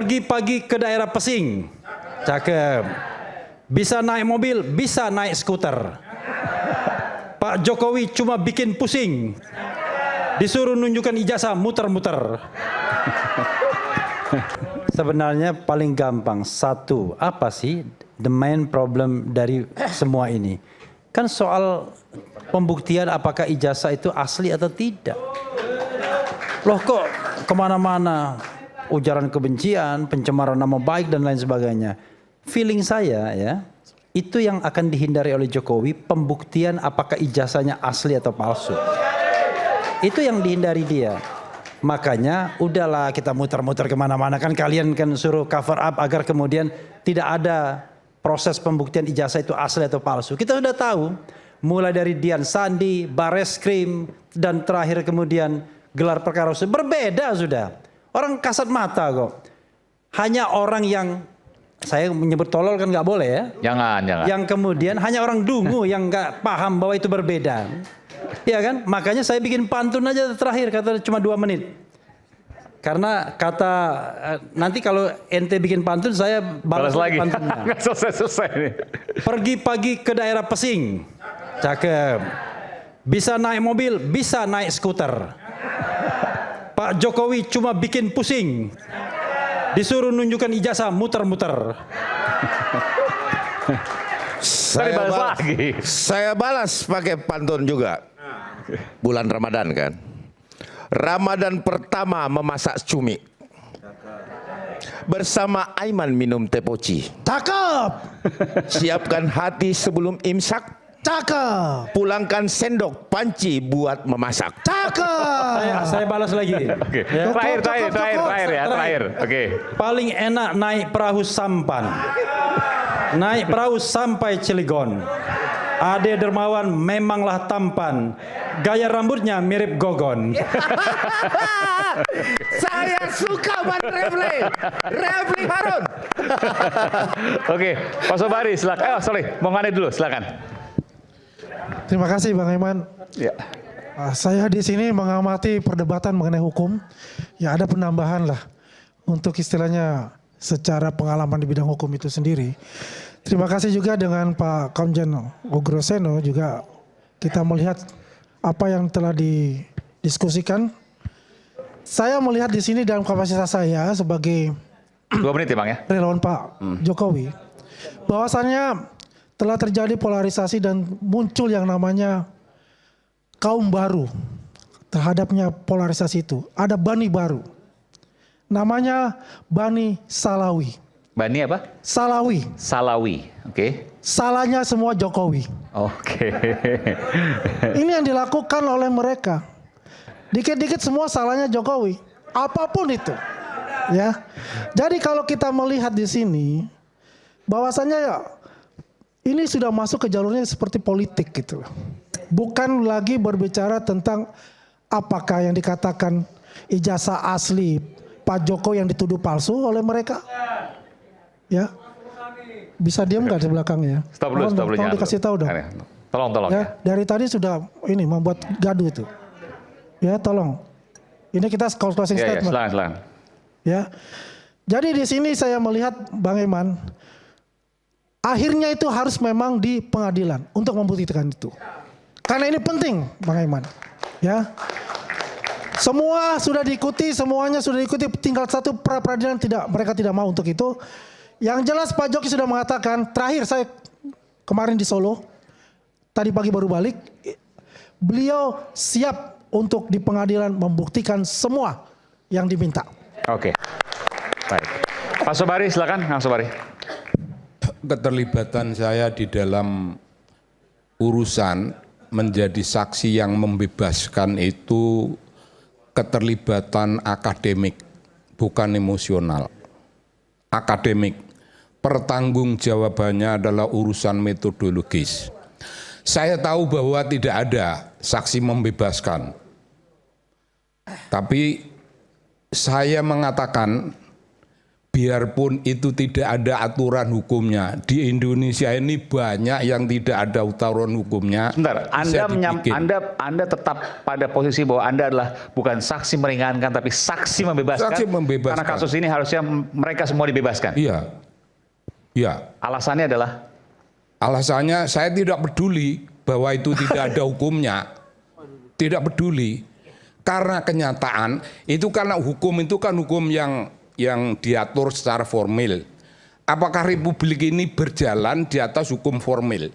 Pergi pagi ke daerah Pesing. Cakep. Bisa naik mobil, bisa naik skuter. Pak Jokowi cuma bikin pusing. Disuruh nunjukkan ijazah muter-muter. Sebenarnya paling gampang. Satu, apa sih the main problem dari semua ini? Kan soal pembuktian apakah ijazah itu asli atau tidak. Loh kok kemana-mana ujaran kebencian, pencemaran nama baik dan lain sebagainya. Feeling saya ya, itu yang akan dihindari oleh Jokowi, pembuktian apakah ijazahnya asli atau palsu. Itu yang dihindari dia. Makanya udahlah kita muter-muter kemana-mana, kan kalian kan suruh cover up agar kemudian tidak ada proses pembuktian ijazah itu asli atau palsu. Kita sudah tahu, mulai dari Dian Sandi, Bareskrim, dan terakhir kemudian gelar perkara berbeda sudah. Orang kasat mata kok. Hanya orang yang, saya menyebut tolol kan nggak boleh ya. Jangan. Yang kemudian hanya orang dungu yang nggak paham bahwa itu berbeda. Ya kan? Makanya saya bikin pantun aja terakhir, kata cuma 2 menit. Karena kata nanti kalau ente bikin pantun saya balas lagi. pantunnya. Nggak selesai nih. Pergi pagi ke daerah Pesing. Cakep. Bisa naik mobil, bisa naik skuter. Pak Jokowi cuma bikin pusing. Disuruh nunjukkan ijazah muter-muter. Saya balas pakai pantun juga. Bulan Ramadan kan. Ramadan pertama memasak cumi. Bersama Aiman minum teh poci. Cakep. Siapkan hati sebelum imsak. Cakep. Pulangkan sendok panci buat memasak. Cakep. Saya balas lagi. Oke. Ya. Terakhir. Oke. Paling enak naik perahu sampan. Naik perahu sampai Cilegon. Ade Dermawan memanglah tampan. Gaya rambutnya mirip Gogon. Saya suka Bang Refli Harun. Oke, Pak Sobari silakan. Bang Ade dulu silakan. Terima kasih Bang Iman. Ya. Saya di sini mengamati perdebatan mengenai hukum. Ya ada penambahan lah untuk istilahnya secara pengalaman di bidang hukum itu sendiri. Terima kasih juga dengan Pak Komjen Ugroseno juga kita melihat apa yang telah didiskusikan. Saya melihat di sini dalam kapasitas saya sebagai 2 menit ya Bang ya. relawan Pak Jokowi, bahwasannya telah terjadi polarisasi dan muncul yang namanya kaum baru terhadapnya polarisasi itu. Ada Bani baru, namanya Bani Salawi. Bani apa? Salawi. Salawi, oke. Salahnya semua Jokowi. Oke. Ini yang dilakukan oleh mereka. Dikit-dikit semua salahnya Jokowi. Apapun itu. Ya. Jadi kalau kita melihat di sini bahwasannya ya ini sudah masuk ke jalurnya seperti politik gitu. Bukan lagi berbicara tentang apakah yang dikatakan ijazah asli Pak Jokowi yang dituduh palsu oleh mereka. Ya. Bisa diam nggak di belakangnya? Stop dulu. Tolong dikasih tahu dong. Tolong. Ya, dari tadi sudah ini membuat gaduh itu. Ya, tolong. Ini kita closing statement. Silakan. Ya. Jadi di sini saya melihat Bang Iman, akhirnya itu harus memang di pengadilan untuk membuktikan itu. Karena ini penting, Bang Iman. Ya. Semua sudah diikuti, semuanya sudah diikuti, tinggal satu pra-peradilan mereka tidak mau untuk itu. Yang jelas Pak Jokowi sudah mengatakan, terakhir saya kemarin di Solo, tadi pagi baru balik, beliau siap untuk di pengadilan membuktikan semua yang diminta. Oke. Baik. Pak Sobari silakan, Kang Sobari. Keterlibatan saya di dalam urusan menjadi saksi yang membebaskan itu keterlibatan akademik, bukan emosional. Akademik. Pertanggungjawabannya adalah urusan metodologis. Saya tahu bahwa tidak ada saksi membebaskan. Tapi saya mengatakan biarpun itu tidak ada aturan hukumnya, di Indonesia ini banyak yang tidak ada aturan hukumnya. Sebentar, Anda tetap pada posisi bahwa Anda adalah bukan saksi meringankan tapi saksi membebaskan. Saksi membebaskan. Karena kasus ini harusnya mereka semua dibebaskan. Iya. Iya. Alasannya adalah Alasannya saya tidak peduli bahwa itu tidak ada hukumnya. Tidak peduli. Karena kenyataan itu, karena hukum itu kan hukum yang diatur secara formil. Apakah republik ini berjalan di atas hukum formil?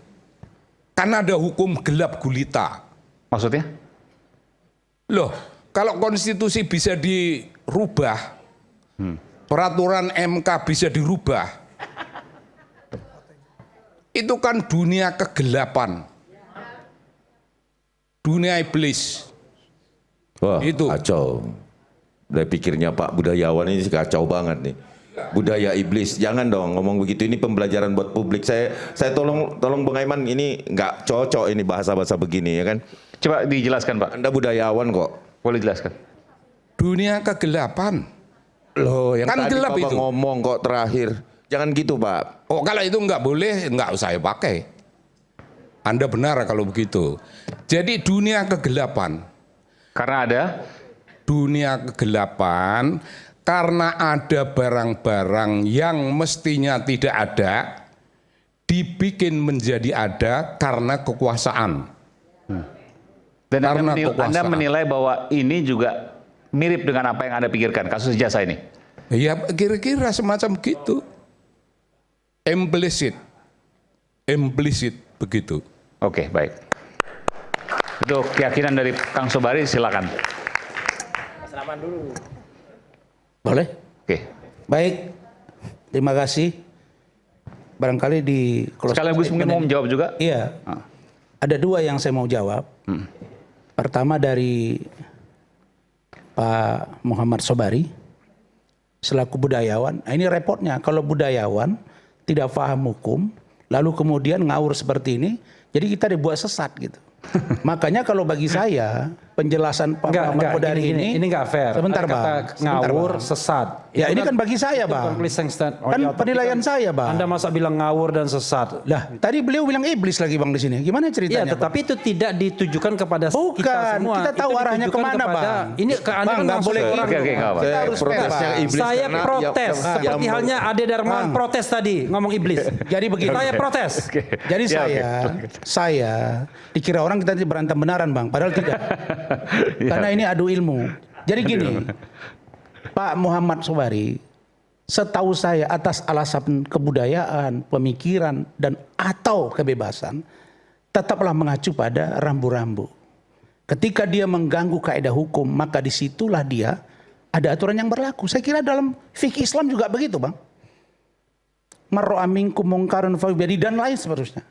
Karena ada hukum gelap gulita. maksudnya? Loh, kalau konstitusi bisa dirubah, peraturan MK bisa dirubah, itu kan dunia kegelapan, dunia iblis. Wah, Itu. kacau. Dari pikirnya Pak Budayawan ini kacau banget nih. Budaya iblis, jangan dong ngomong begitu. Ini pembelajaran buat publik. Saya tolong Bang Aiman, ini nggak cocok ini bahasa-bahasa begini ya kan. Coba dijelaskan Pak. Anda budayawan kok. Boleh jelaskan. Dunia kegelapan. Loh, yang Kan tadi gelap Bapak itu. ngomong kok terakhir. Jangan gitu Pak. Oh, kalau itu nggak boleh, nggak saya pakai. Anda benar kalau begitu. Jadi dunia kegelapan. Karena ada Dunia kegelapan karena ada barang-barang yang mestinya tidak ada, dibikin menjadi ada karena kekuasaan. dan Karena Anda kekuasaan. menilai bahwa ini juga mirip dengan apa yang Anda pikirkan kasus jasa ini. Ya kira-kira semacam gitu. Implisit begitu. Oke, baik. Itu keyakinan dari Kang Sobari, silakan. Boleh? Oke. Baik, terima kasih. Barangkali di Sekaligus mungkin mau menjawab juga. Iya, ada dua yang saya mau jawab. Pertama dari Pak Muhammad Sobari, selaku budayawan. Nah, ini repotnya, kalau budayawan tidak paham hukum, lalu kemudian ngawur seperti ini, jadi kita dibuat sesat gitu. Makanya kalau bagi saya penjelasan Pak Muhammad Sobari ini nggak fair. Sebentar Ada kata Bang, sebentar, ngawur, Bang. sesat. Ya ini Itu kan bagi saya itu Bang. conclusion stand. Kan iya, tapi penilaian saya Bang. Anda masa bilang ngawur dan sesat. Lah, tadi beliau bilang iblis lagi Bang di sini. Gimana Iya, ceritanya? Bang? tetapi itu tidak ditujukan kepada Bukan, kita semua. kita tahu Itu arahnya ditujukan kemana, kepada, Bang. Ini ke Anda Bang, kan nggak langsung boleh ke gitu. orang. Oke, nggak apa-apa. Kita harus fair, protesnya Bang. iblis Saya karena protes, seperti halnya Ade Darmawan Bang. protes tadi ngomong iblis. Jadi begini. Saya protes. Jadi Ya, saya dikira orang kita berantem benaran Bang, padahal tidak. Karena ini adu ilmu. Jadi gini, Pak Muhammad Sobari, setahu saya atas alasan kebudayaan, pemikiran, dan atau kebebasan, tetaplah mengacu pada rambu-rambu. Ketika dia mengganggu kaidah hukum, maka disitulah dia ada aturan yang berlaku. Saya kira dalam fikih Islam juga begitu Bang. Marra'a minkum mungkarun falyughayyirhu dan lain seterusnya.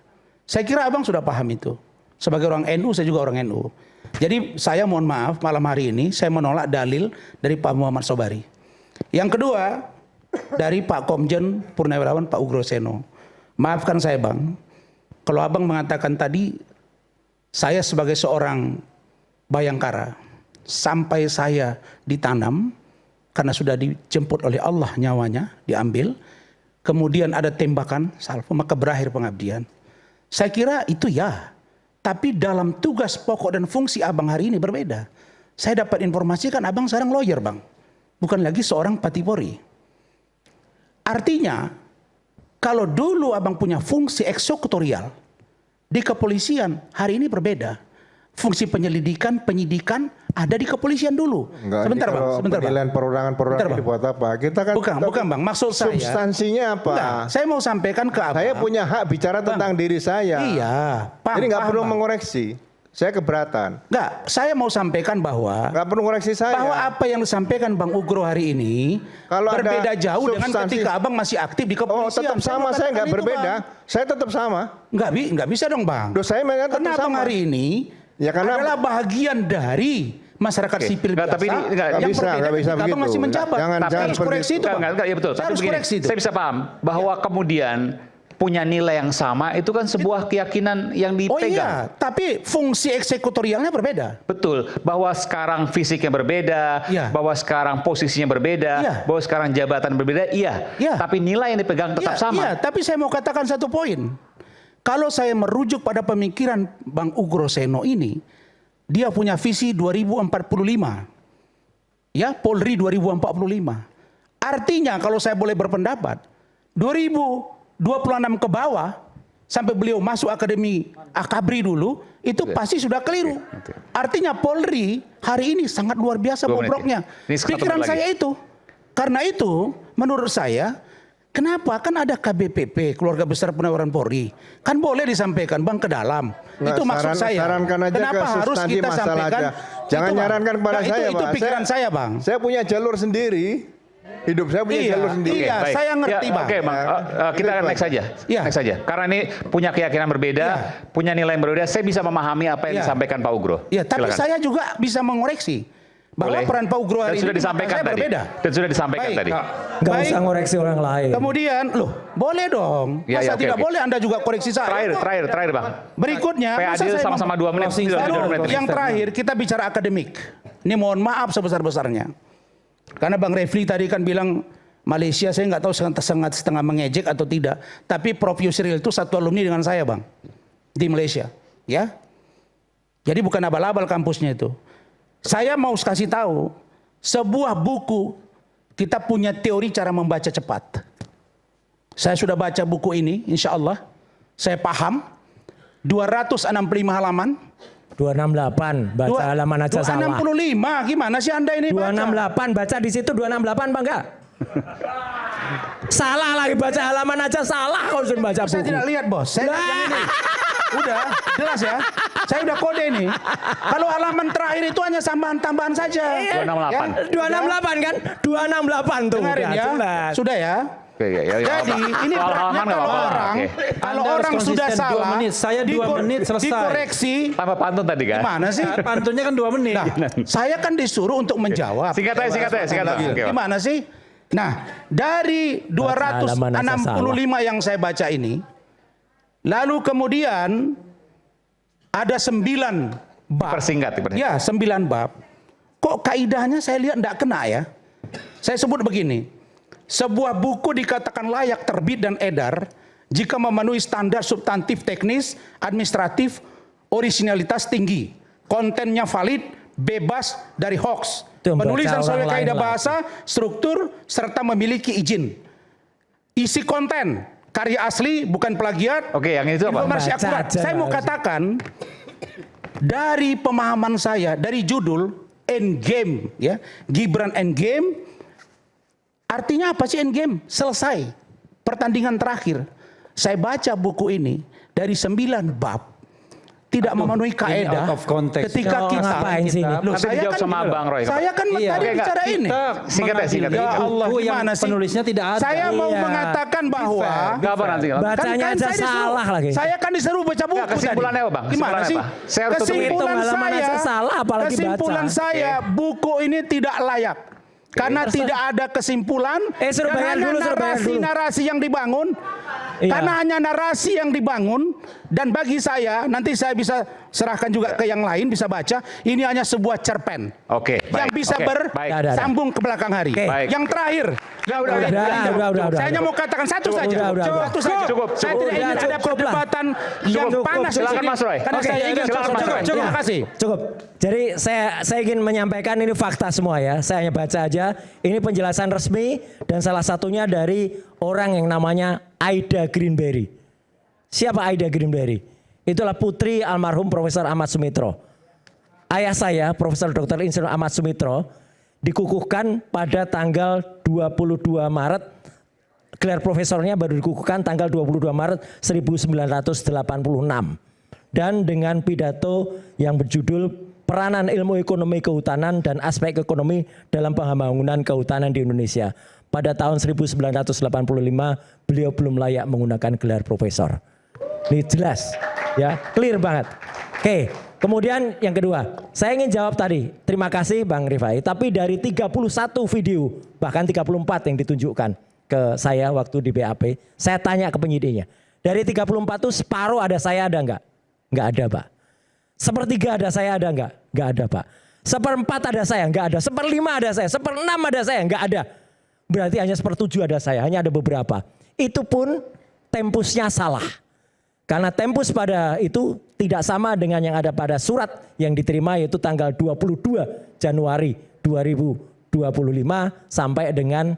Saya kira abang sudah paham itu. Sebagai orang NU, saya juga orang NU. Jadi saya mohon maaf malam hari ini saya menolak dalil dari Pak Muhammad Sobari. Yang kedua dari Pak Komjen Purnawirawan Pak Ugroseno. Maafkan saya Bang, kalau abang mengatakan tadi saya sebagai seorang bayangkara sampai saya ditanam karena sudah dijemput oleh Allah nyawanya diambil, kemudian ada tembakan salvo maka berakhir pengabdian. Saya kira itu ya. Tapi dalam tugas pokok dan fungsi abang hari ini berbeda. Saya dapat informasi kan abang sekarang lawyer Bang. Bukan lagi seorang patipori. Artinya kalau dulu abang punya fungsi eksekutorial di kepolisian, hari ini berbeda. Fungsi penyelidikan, penyidikan ada di kepolisian dulu. Enggak, Sebentar ini Bang, kalau sebentar Bang. penilaian Bentar, perorangan-perorangan Bang. dibuat apa? Kita kan Bukan Bang, maksud saya. substansinya apa? Enggak, saya mau sampaikan ke abang. Saya punya hak bicara tentang diri saya. Iya, paham, Ini nggak paham, perlu Bang. mengoreksi. Saya keberatan. Enggak, saya mau sampaikan bahwa Nggak perlu mengoreksi saya. bahwa apa yang disampaikan Bang Ugro hari ini Kalau ada berbeda jauh dengan substansi- ketika abang masih aktif di Oh, kepolisian. tetap sama. Saya nggak berbeda. Saya tetap sama. Nggak bisa dong Bang. Loh, saya tetap Karena abang sama. hari ini Ya, karena- adalah bagian dari masyarakat sipil Nggak, biasa. tapi ini nggak yang bisa, berbeda nggak bisa ketika abang begitu. masih menjabat. Jangan Tapi harus seperti koreksi itu Bang. Enggak, iya betul. Saya Tapi harus begini, koreksi itu. saya bisa paham bahwa kemudian punya nilai yang sama, itu kan sebuah keyakinan yang Oh dipegang. iya, tapi fungsi eksekutorialnya berbeda. Betul, bahwa sekarang fisiknya berbeda, Iya. bahwa sekarang posisinya berbeda, Iya. bahwa sekarang jabatan berbeda, iya. Iya. Tapi nilai yang dipegang tetap Iya, sama. iya, tapi saya mau katakan satu poin. Kalau saya merujuk pada pemikiran Bang Ugro Seno ini, dia punya visi 2045. Ya, Polri 2045. Artinya kalau saya boleh berpendapat, 2026 ke bawah sampai beliau masuk Akademi Akabri dulu, itu pasti sudah keliru. Artinya Polri hari ini sangat luar biasa 2 menit. bobroknya. Ini satu Pikiran menit lagi. saya itu. Karena itu, menurut saya, kenapa kan ada KBPP, Keluarga Besar Penawaran Polri, kan boleh disampaikan Bang ke dalam. Nggak, Itu maksud saya. sarankan aja Kenapa ke harus substansi kita masalah sampaikan? aja. Jangan Bang. nyarankan kepada Nah, saya, itu Pak. pikiran saya, Bang. Saya punya jalur sendiri. Hidup saya punya jalur sendiri. Iya, Baik. saya ngerti, Ya, Bang. Oke, Bang. Kita akan next saja. Iya. Next saja. Karena ini punya keyakinan berbeda, punya nilai yang berbeda. Saya bisa memahami apa yang Iya. disampaikan Pak Ugro. Ya, tapi Silakan. saya juga bisa mengoreksi bahwa Boleh. peran Pak Ugro Dan hari sudah ini disampaikan saya tadi. berbeda. Dan sudah disampaikan Baik. tadi. Nggak Baik. usah ngoreksi orang lain. Kemudian, loh, boleh dong. Ya, Masa ya, oke, tidak oke. boleh Anda juga koreksi saya? Terakhir, Bang. Berikutnya, Supaya masa adil saya sama-sama 2 menit. closing Tidak, statement. 2 menit. yang terakhir kita bicara akademik. Ini mohon maaf sebesar-besarnya. Karena Bang Refli tadi kan bilang Malaysia, saya nggak tahu setengah mengejek atau tidak. Tapi Prof Yusril itu satu alumni dengan saya, Bang, di Malaysia, ya. Jadi bukan abal-abal kampusnya itu. Saya mau kasih tahu sebuah buku, kita punya teori cara membaca cepat. Saya sudah baca buku ini, insya Allah. Saya paham. 265 halaman. 268 baca halaman aja salah. 265, gimana sih Anda ini baca? 268 baca di situ 268 Bang enggak? Salah lagi baca halaman aja salah kalau sudah baca Saya buku. tidak lihat, Bos. Saya lihat yang ini. Udah, jelas ya. Saya udah kode ini. Kalau halaman terakhir itu hanya tambahan saja. 268. 268 kan? 268 tuh. Dengarin udah ya. jelas. Sudah ya. Oke, ya, Jadi ini soal beratnya halaman nggak kalau apa-apa. orang, Oke. kalau Anda harus orang sudah konsisten 2 salah, menit. Saya 2 menit selesai. dikoreksi. Tanpa pantun tadi kan? Gimana sih? Pantunnya kan 2 menit. Nah, saya kan disuruh untuk menjawab. Singkat aja. Oke, Bang. Gimana sih? Nah, dari halaman aja 265 yang saya baca ini, lalu kemudian ada 9 bab. Persingkat. Ya, 9 bab. Kok kaidahnya saya lihat tidak kena ya? Saya sebut begini. Sebuah buku dikatakan layak terbit dan edar jika memenuhi standar substantif teknis, administratif, originalitas tinggi, kontennya valid, bebas dari hoax, Itu yang penulisan baca sesuai orang lain kaidah lagi. bahasa, struktur, serta memiliki izin. Isi konten, karya asli, bukan plagiat, Oke, yang itu apa? informasi Baca akurat. aja Saya mau harus. katakan, dari pemahaman saya, dari judul Endgame, ya, Gibran Endgame, artinya apa sih endgame? Selesai. Pertandingan terakhir. Saya baca buku ini dari 9 bab. Tidak memenuhi kaedah. out of context. Ketika Oh, kita ngapain sih ini? Loh, Nanti dijawab sama Bang Roy. Saya kan Iya. tadi Oke, bicara enggak. ini. Singkat ya. Ya Allah, Buku yang gimana sih? penulisnya tidak ada. Saya mau Iya. mengatakan bahwa Enggak apa nanti. Bacanya aja saya disuruh- salah lagi. Saya kan disuruh baca buku Ya, kesimpulannya tadi. apa, Bang? Gimana Kesimpulannya sih? apa? Saya harus tutup ini. Kesimpulan Hitung halaman saya, aja salah, apalagi kesimpulan baca. saya, buku ini tidak layak. Karena tidak ada kesimpulan. Suruh dan bayar hanya dulu, suruh bayar dulu. narasi yang dibangun. Iya. Karena hanya narasi yang dibangun. Dan bagi saya, nanti saya bisa serahkan juga ke yang lain, bisa baca. Ini hanya sebuah cerpen. Oke, Yang baik. bisa Oke, baik. bersambung ke belakang hari. Oke. Baik. Yang terakhir. Udah. Saya hanya mau katakan satu saja. Udah. Satu saja. Cukup. Saya tidak ingin ada Cukup lah. perdebatan yang Cukup. panas. di Silakan, sini. Mas Roy. Karena Oke, saya ingin silakan, Mas Roy. Terima kasih. Cukup. Jadi saya ingin menyampaikan ini fakta semua ya. Saya hanya baca aja. Ini penjelasan resmi dan salah satunya dari orang yang namanya Aida Greenberry. Siapa Aida Greenberry? Itulah putri almarhum Profesor Ahmad Sumitro. Ayah saya, Profesor Dr. Insinyur Ahmad Sumitro, dikukuhkan pada tanggal 22 Maret. Gelar profesornya baru dikukuhkan tanggal 22 Maret 1986. Dan dengan pidato yang berjudul Peranan Ilmu Ekonomi Kehutanan dan Aspek Ekonomi dalam Pembangunan Kehutanan di Indonesia. Pada tahun 1985 beliau belum layak menggunakan gelar profesor. Ini jelas, ya, clear banget. Oke, kemudian yang kedua, saya ingin jawab tadi. Terima kasih Bang Rifai, tapi dari 31 video, bahkan 34 yang ditunjukkan ke saya waktu di BAP, saya tanya ke penyidiknya, Dari 34 itu separuh ada saya ada enggak? Enggak ada Pak. Sepertiga ada saya ada enggak? Enggak ada Pak. Seperempat ada saya enggak ada. Seperlima ada saya. Seperenam ada saya enggak ada. Berarti hanya sepertujuh ada saya. Hanya ada beberapa. Itu pun tempusnya salah. Karena tempus pada itu tidak sama dengan yang ada pada surat yang diterima yaitu tanggal 22 Januari 2025 sampai dengan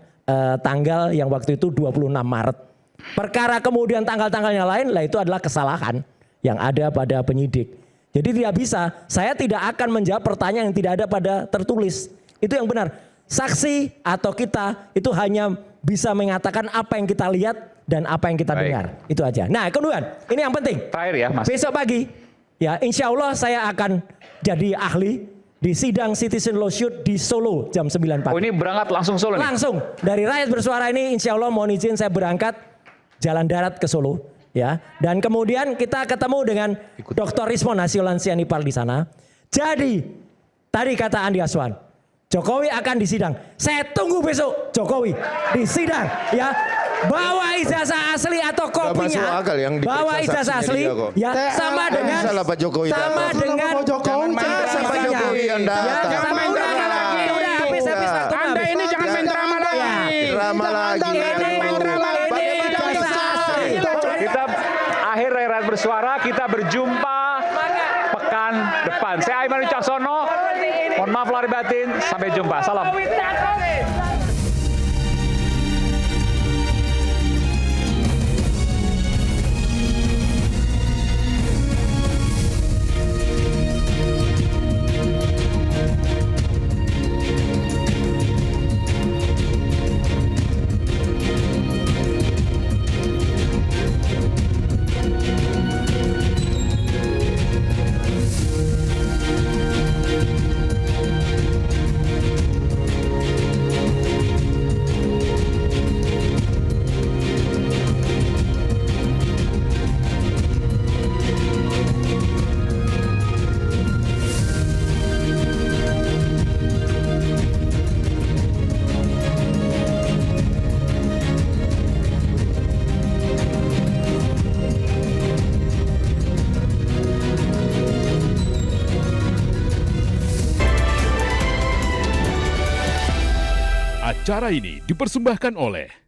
tanggal yang waktu itu 26 Maret. Perkara kemudian tanggal-tanggalnya lain lah itu adalah kesalahan yang ada pada penyidik. Jadi tidak bisa, saya tidak akan menjawab pertanyaan yang tidak ada pada tertulis. Itu yang benar. Saksi atau kita itu hanya bisa mengatakan apa yang kita lihat dan apa yang kita dengar. Itu aja. Nah kemudian ini yang penting. Terakhir ya Mas. Besok pagi ya insya Allah saya akan jadi ahli di sidang Citizen Lawsuit di Solo jam 9 pagi. Oh ini berangkat langsung Solo nih? Langsung dari Rakyat Bersuara ini insya Allah mohon izin saya berangkat jalan darat ke Solo ya. Dan kemudian kita ketemu dengan Dr. Rismon Nasiolan Sianipar di sana. Jadi tadi kata Andi Aswan, Jokowi akan disidang. Saya tunggu besok Jokowi disidang ya. Bawa ijazah asli atau kopinya. masuk akal yang diperiksa Bawa ijazah saksinya asli dia kok. ya sama dengan Bisa lah Pak Jokowi sama datang. dengan Pak Jokowi, Masa Pak Jokowi yang ya, datang? sama udah habis waktu Anda ini jangan main drama lagi. Drama lagi. Kita akhir dari Rakyat Bersuara, kita berjumpa pekan depan. Saya Aiman Wicaksono, mohon maaf lahir batin, sampai jumpa. Salam. Acara ini dipersembahkan oleh